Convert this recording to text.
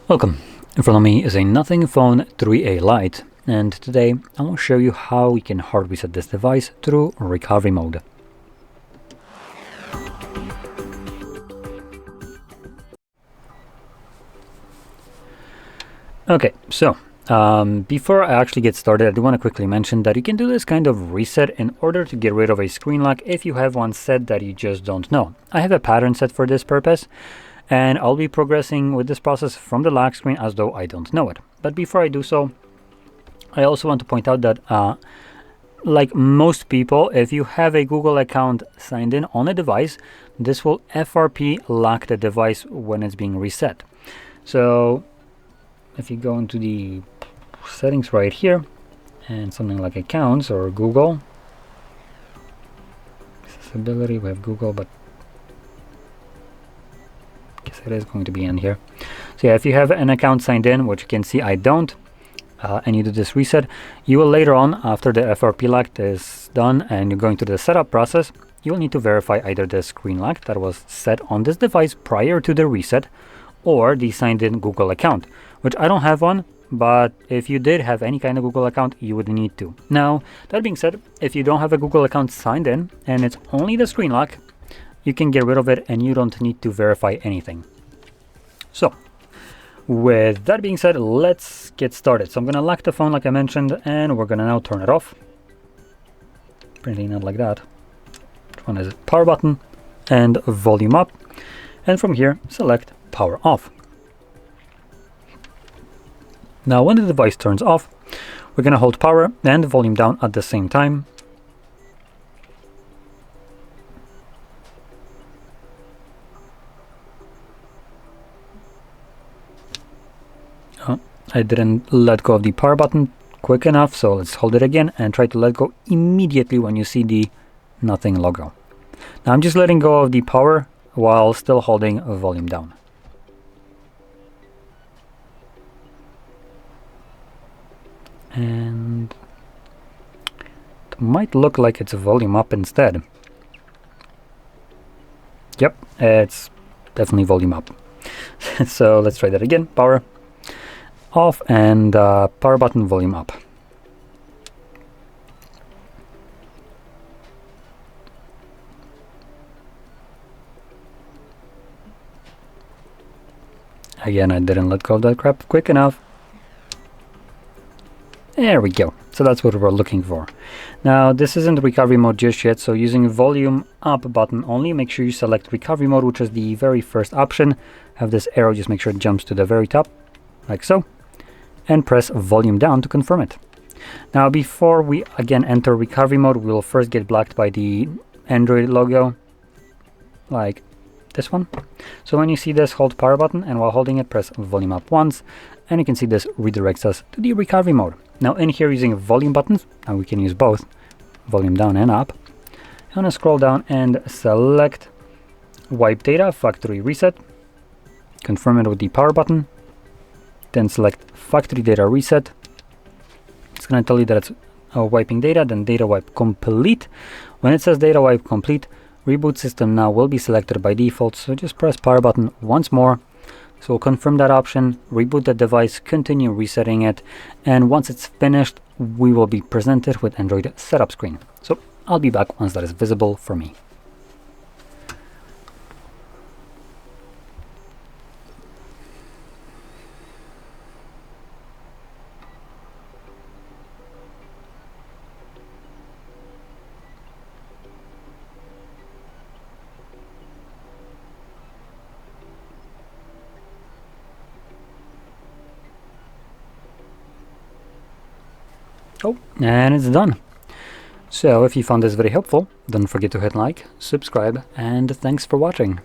Welcome. In front of me is a Nothing Phone 3A Lite, and today I will show you how we can hard reset this device through recovery mode. Okay, so before I actually get started, I do want to quickly mention that you can do this kind of reset in order to get rid of a screen lock if you have one set that you just don't know. I have a pattern set for this purpose, and I'll be progressing with this process from the lock screen as though I don't know it. But before I do so, I also want to point out that like most people, if you have a Google account signed in on a device, this will FRP lock the device when it's being reset. So if you go into the settings right here and something like accounts or Google accessibility, we have Google, but it is going to be in here. So yeah, if you have an account signed in, which you can see I don't, and you do this reset, you will later on, after the FRP lock is done and you're going through the setup process, you will need to verify either the screen lock that was set on this device prior to the reset or the signed in Google account, which I don't have one, but if you did have any kind of Google account, you would need to. Now, that being said, if you don't have a Google account signed in and it's only the screen lock, you can get rid of it and you don't need to verify anything. So with that being said, let's get started. So I'm going to lock the phone like I mentioned, and we're going to now turn it off. Apparently not like that. Which one is it? Power button and volume up. And from here, select power off. Now when the device turns off, we're going to hold power and volume down at the same time. I didn't let go of the power button quick enough, so let's hold it again and try to let go immediately when you see the nothing logo. Now I'm just letting go of the power while still holding volume down. And it might look like it's volume up instead. Yep, it's definitely volume up. So let's try that again. Power off and power button volume up. Again, I didn't let go of that crap quick enough. There we go. So that's what we're looking for. Now this isn't recovery mode just yet, so using volume up button only, make sure you select recovery mode, which is the very first option. Have this arrow, just make sure it jumps to the very top, like so, and press volume down to confirm it. Now before we again enter recovery mode, we will first get blocked by the Android logo, like this one. So when you see this, hold power button, and while holding it, press volume up once, and you can see this redirects us to the recovery mode. Now in here, using volume buttons, and we can use both volume down and up, I'm gonna scroll down and select wipe data factory reset, confirm it with the power button, then select factory data reset. It's going to tell you that it's wiping data, then data wipe complete. When it says data wipe complete, reboot system now will be selected by default, so just press power button once more. So we'll confirm that option, reboot the device, continue resetting it, and once it's finished, we will be presented with Android setup screen. So I'll be back once that is visible for me. Oh, and it's done. So if you found this very helpful, don't forget to hit like, subscribe, and thanks for watching.